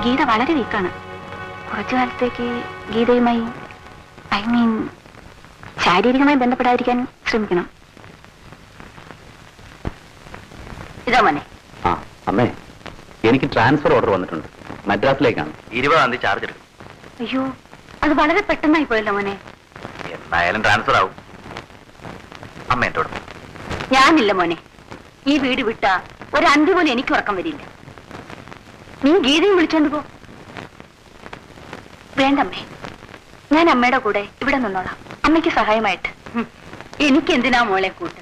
ഗീത വളരെ വീക്കാണ്. കുറച്ചു കാലത്തേക്ക് ഗീതയുമായി ശാരീരികമായി ബന്ധപ്പെടാതിരിക്കാൻ ശ്രമിക്കണം. ഇതാ മോനെ. ആ അമ്മേ, എനിക്ക് ട്രാൻസ്ഫർ ഓർഡർ വന്നിട്ടുണ്ട്. മദ്രാസിലേക്കാണ്. 20-ാം തീയതി ചാർജ് എടുക്കും. അയ്യോ, അത് വളരെ പെട്ടെന്നായി പോയല്ലോ മോനെ. എന്തായാലും ട്രാൻസ്ഫർ ആവും. അമ്മ എന്നോട്. ഞാനില്ല മോനെ, ഈ വീട് വിട്ടാ ഒരു അന്തി പോലും എനിക്ക് ഉറക്കം വരില്ല. നീ ഗീതയും വിളിച്ചോണ്ട് പോ. വേണ്ടമ്മേ, ഞാൻ അമ്മയുടെ കൂടെ ഇവിടെ നിന്നോളാം, അമ്മയ്ക്ക് സഹായമായിട്ട്. എനിക്കെന്തിനാ മോളെ കൂട്ട്?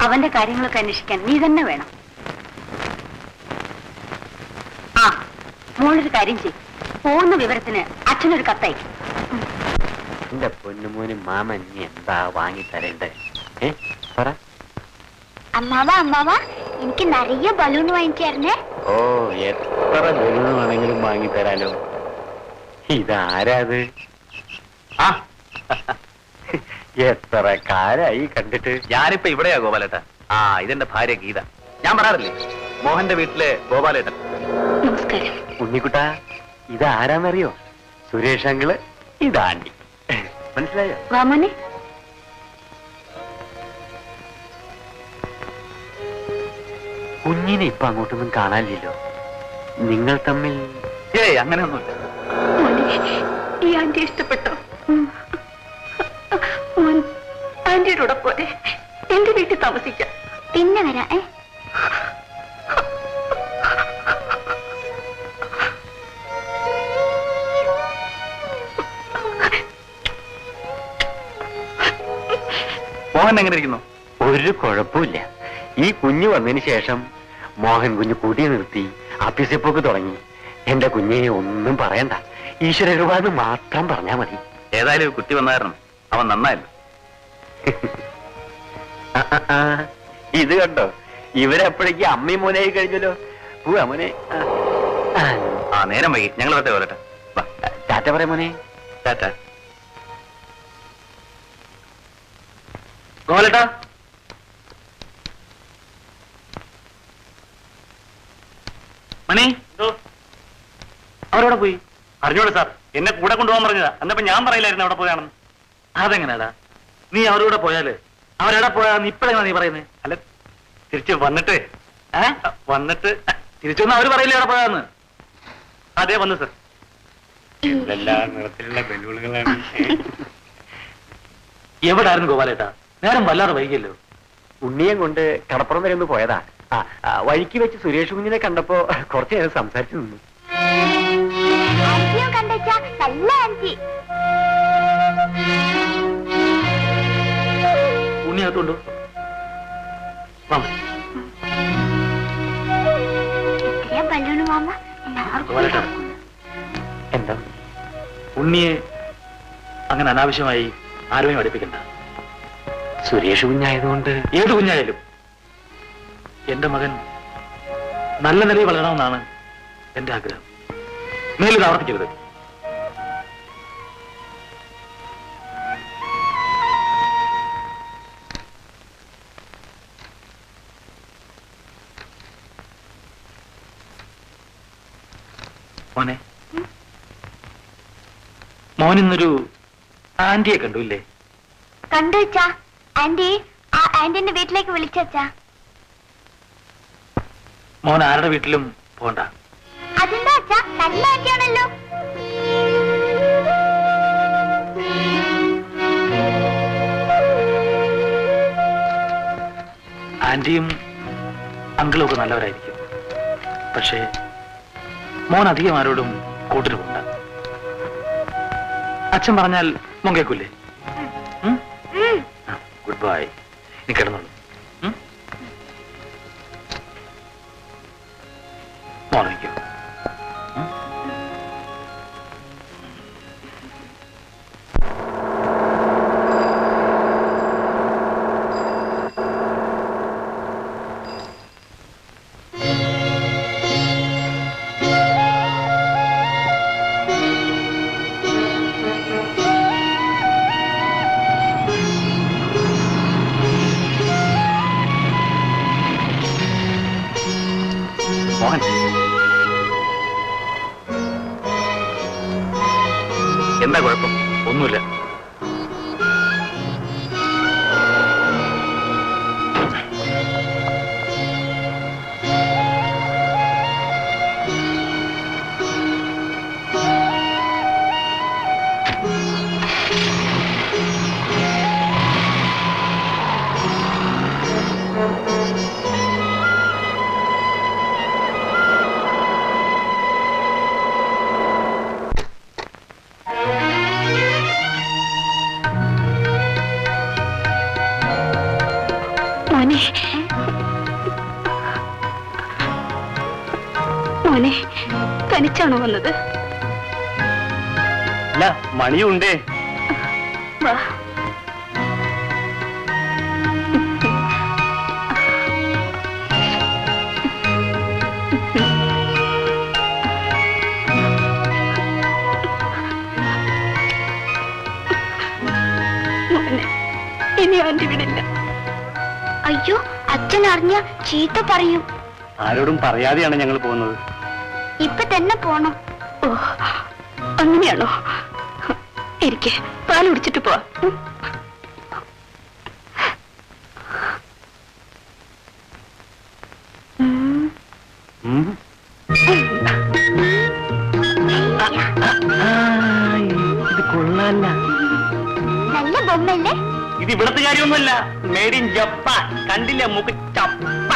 അവന്റെ കാര്യങ്ങളൊക്കെ അന്വേഷിക്കാൻ നീ തന്നെ വേണം. ആ, മോളൊരു കാര്യം ചെയ്യും. പോകുന്ന വിവരത്തിന് അച്ഛനൊരു കത്തയക്കും. എന്റെ പൊന്നുമോന് മാമൻ നീ എന്താ വാങ്ങി തരേണ്ടേ? പറ. അമ്മാവ എനിക്ക് നിറയെ ബലൂൺ വാങ്ങിക്കായിരുന്നേ. ഓ, എത്ര ബലൂൺ വേണമെങ്കിലും വാങ്ങി തരാലോ. ഇതാരാത്? ആ, എത്ര കാലായി കണ്ടിട്ട്. ഞാനിപ്പോ ഇവിടെയാ ഗോപാലേട്ട. ആ, ഇതെന്റെ ഭാര്യ ഗീത. ഞാൻ പറയാറില്ലേ, മോഹന്റെ വീട്ടിലെ ഗോപാലേട്ടൻ. നമസ്കാരം. ഉണ്ണിക്കുട്ട, ഇതാരാന്നറിയോ? സുരേഷ് അങ്കിള്, ഇതാണ്ടി. മനസ്സിലായോ? വാമോനെ. കുഞ്ഞിനെ ഇപ്പൊ അങ്ങോട്ടൊന്നും കാണാനില്ലല്ലോ. നിങ്ങൾ തമ്മിൽ? അങ്ങനെയൊന്നുമില്ല. ഈ ആന്റി ഇഷ്ടപ്പെട്ടോ? മോൻ ആന്റിയുടെ കൂടെ പോലെ എന്റെ വീട്ടിൽ താമസിക്കാം. പിന്നെ വരാം. മോഹൻ എങ്ങനെ ഇരിക്കുന്നു? ഒരു കുഴപ്പമില്ല. ഈ കുഞ്ഞ് വന്നതിന് ശേഷം മോഹൻ കുഞ്ഞ് കൂട്ടി നിർത്തി ആഫീസിൽ തുടങ്ങി. എന്റെ കുഞ്ഞെ ഒന്നും പറയണ്ട, ഈശ്വര കൃപാന്ന് മാത്രം പറഞ്ഞാ മതി. ഏതായാലും കുട്ടി വന്നായിരുന്നു, അവൻ നന്നായല്ലോ. ഇത് കണ്ടോ, ഇവരെപ്പോഴേക്ക് അമ്മയും മോനായി കഴിഞ്ഞല്ലോ. പോവാ മോനെ. ആ, നേരം വൈകി, ഞങ്ങൾ വരട്ടെ. വരട്ടെ. ടാറ്റ പറയാ മോനെ. ടാറ്റ. ഗോപാലേട്ടാ, മണി അവരോടെ പോയി. അറിഞ്ഞോളൂ സാർ, എന്നെ കൂടെ കൊണ്ടുപോകാൻ പറഞ്ഞതാ. എന്നപ്പോ ഞാൻ പറയില്ലായിരുന്നു അവിടെ പോയാണെന്ന്. അതെങ്ങനെയാടാ? നീ അവരോടെ പോയാല് അവരെവിടെ പോയാന്ന് ഇപ്പഴെങ്ങനെ നീ പറയുന്നത്? അല്ല, തിരിച്ച് വന്നിട്ട് തിരിച്ചൊന്നും അവര് പറയില്ല അവിടെ പോയാന്ന്. അതെ, വന്നു സാർ. എല്ലാ നിറത്തിലുള്ള ബലൂണുകളാണ്. എവിടായിരുന്നു ഗോപാലേട്ടാ? നേരം വല്ലാതെ വൈകിയല്ലോ. ഉണ്ണിയെ കൊണ്ട് കടപ്പുറം വരെ ഒന്ന് പോയതാ. വഴിക്ക് വെച്ച് സുരേഷ് കുഞ്ഞിനെ കണ്ടപ്പോ കുറച്ചു നേരം സംസാരിച്ചു നിന്നു. ഉണ്ണിയകത്തുണ്ടോ? എന്താ ഉണ്ണിയെ അങ്ങനെ അനാവശ്യമായി ആരോഗ്യം പഠിപ്പിക്കണ്ട. സുരേഷ് കുഞ്ഞായതുകൊണ്ട് ഏത് കുഞ്ഞായാലും എന്റെ മകൻ നല്ല നിലയിൽ വളരണമെന്നാണ് എന്റെ ആഗ്രഹം. മേലിത് ആവർത്തിക്കരുത്. മോനെ, മോനിന്നൊരു ആന്റിയെ കണ്ടു ഇല്ലേ? കണ്ടു വെച്ചാ. ആന്റി ആ ആന്റിന്റെ വീട്ടിലേക്ക് വിളിച്ചാ. മോൻ ആരുടെ വീട്ടിലും പോണ്ട. അതെന്താ അച്ഛാ, നല്ല ആന്റിയാണല്ലോ. ആന്റിയും അങ്കിളും ഒക്കെ നല്ലവരായിരിക്കും. പക്ഷേ മോൻ അധികം ആരോടും കൂട്ടിന് പോണ്ട. അച്ഛൻ പറഞ്ഞാൽ മോൻ കേൾക്കൂലേ? Good bye. നീ കിടന്നോളൂ. മോണിക്കോ. മോഹൻ, എന്താ കുഴപ്പം? ഒന്നുമില്ല. മോനെ മോനെ തനിച്ചാണോ വന്നത്? അല്ല, മണിയുണ്ടേ. വാ. മോനെ ഇനി ആന്റി വിടില്ല. അയ്യോ, അച്ഛൻ അറിഞ്ഞ ചീത്ത പറയും. ആരോടും പറയാതെയാണ് ഞങ്ങൾ പോകുന്നത്. ഇപ്പൊ തന്നെ പോണം. ഓ, അങ്ങനെയാണോ? എനിക്ക് പാൽ കുടിച്ചിട്ട് പോവാ. ഇത് കൊള്ളാല്ല. നല്ല ബൊമ്മല്ലേ? ഇത് ഇവിടത്തെ കാര്യമൊന്നുമല്ല, മേഡ് ഇൻ ജപ്പാൻ. കണ്ടില്ല മൂക്ക് ചപ്പ.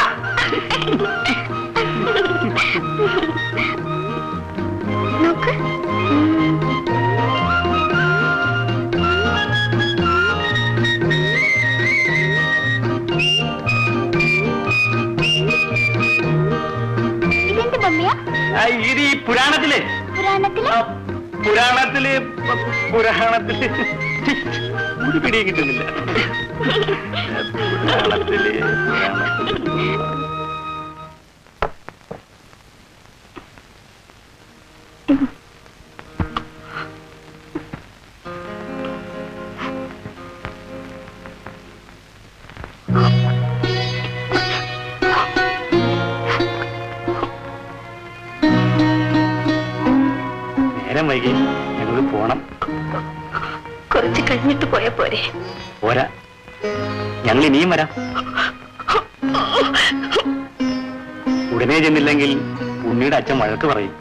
നോക്ക്. ഇതെന്ത് ബൊമ്മയാ? ഇത് ഈ പുരാണത്തില് പുരാണത്തില് പുരാണത്തില് പുരാണത്തില് ഒരു പിടിയും കിട്ടുന്നില്ല. പുരാണത്തില് നേരം വൈകി, ഞങ്ങൾ പോണം. കുറച്ച് കഴിഞ്ഞിട്ട് പോയാ പോരെ? പോരാ, ഞങ്ങൾ ഇനിയും വരാം. ഉടനെ ചെന്നില്ലെങ്കിൽ ഉണ്ണിയുടെ അച്ഛൻ വഴക്ക് പറയും.